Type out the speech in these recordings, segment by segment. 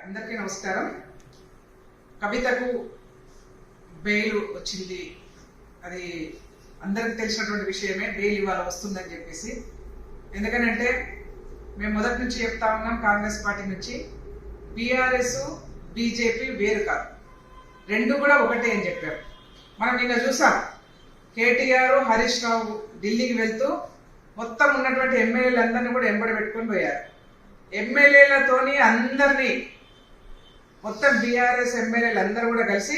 అందరికీ నమస్కారం. కవితకు బెయిల్ వచ్చింది, అది అందరికి తెలిసినటువంటి విషయమే. బెయిల్ ఇవాళ వస్తుందని చెప్పేసి, ఎందుకనంటే మేము మొదటి నుంచి చెప్తా ఉన్నాం, కాంగ్రెస్ పార్టీ నుంచి బీఆర్ఎస్ బీజేపీ వేరు కాదు, రెండు కూడా ఒకటే అని చెప్పారు. మనం నిన్న చూసాం, కేటీఆర్ హరీష్ రావు ఢిల్లీకి వెళ్తూ మొత్తం ఉన్నటువంటి ఎమ్మెల్యేలందరినీ కూడా ఎంబడి పెట్టుకొని పోయారు. ఎమ్మెల్యేలతోని అందరినీ మొత్తం బీఆర్ఎస్ ఎమ్మెల్యేలు అందరూ కూడా కలిసి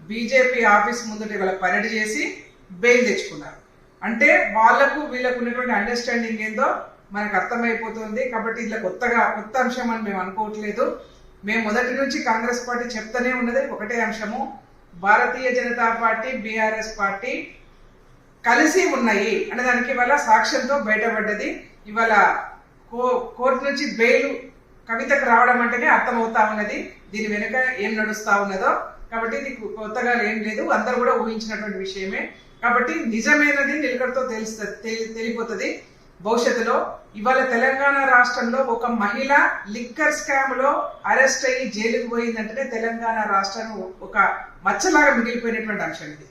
బీజేపీ ఆఫీస్ ముందుట ఇవాళ పరేడ్ చేసి బెయిల్ తెచ్చుకున్నారు. అంటే వాళ్లకు వీళ్ళకు ఉన్నటువంటి అండర్స్టాండింగ్ ఏందో మనకు అర్థమైపోతుంది. కాబట్టి ఇలా కొత్త అంశం అని మేము అనుకోవట్లేదు. మేము మొదటి నుంచి కాంగ్రెస్ పార్టీ చెప్తూనే ఉన్నది ఒకటే అంశము, Bharatiya Janata party BRS party కలిసి ఉన్నాయి అనే దానికి ఇవాళ సాక్ష్యంతో బయటపడ్డది. ఇవాళ కోర్టు నుంచి బెయిల్ కవితకు రావడం అంటేనే అర్థమవుతా ఉన్నది దీని వెనుక ఏం నడుస్తా ఉన్నదో. కాబట్టి ఇది కొత్తగా ఏం లేదు, అందరూ కూడా ఊహించినటువంటి విషయమే. కాబట్టి నిజమైనది నిలకడతో తెలిపోతుంది భవిష్యత్తులో. ఇవాళ తెలంగాణ రాష్ట్రంలో ఒక మహిళ లిక్కర్ స్కామ్ లో అరెస్ట్ అయ్యి జైలుకు పోయిందంటేనే తెలంగాణ రాష్ట్రం ఒక మచ్చలాగా మిగిలిపోయినటువంటి అంశం ఇది.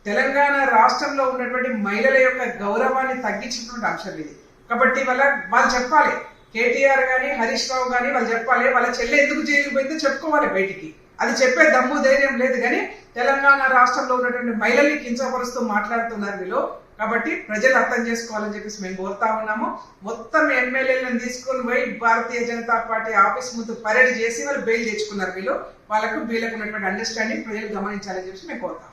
తెలంగాణ రాష్ట్రంలో ఉన్నటువంటి మహిళల యొక్క గౌరవాన్ని తగ్గించినటువంటి అంశం ఇది. కాబట్టి వాళ్ళు చెప్పాలి, కేటీఆర్ గాని హరీష్ రావు గాని వాళ్ళు చెప్పాలి, వాళ్ళ చెల్లె ఎందుకు జైలుకు పోయిందో చెప్పుకోవాలి బయటికి. అది చెప్పే దమ్ము ధైర్యం లేదు, కానీ తెలంగాణ రాష్ట్రంలో ఉన్నటువంటి మహిళల్ని కించపరుస్తూ మాట్లాడుతున్నారు వీళ్ళు. కాబట్టి ప్రజలు అర్థం చేసుకోవాలని చెప్పేసి మేము కోరుతా ఉన్నాము. మొత్తం ఎమ్మెల్యేలను తీసుకొని పోయి భారతీయ జనతా పార్టీ ఆఫీస్ ముందు పరేడ్ చేసి వాళ్ళు బెయిల్ తెచ్చుకున్నారు వీళ్ళు. వీళ్ళకు ఉన్నటువంటి అండర్స్టాండింగ్ ప్రజలు గమనించాలని చెప్పేసి మేము కోరుతాం.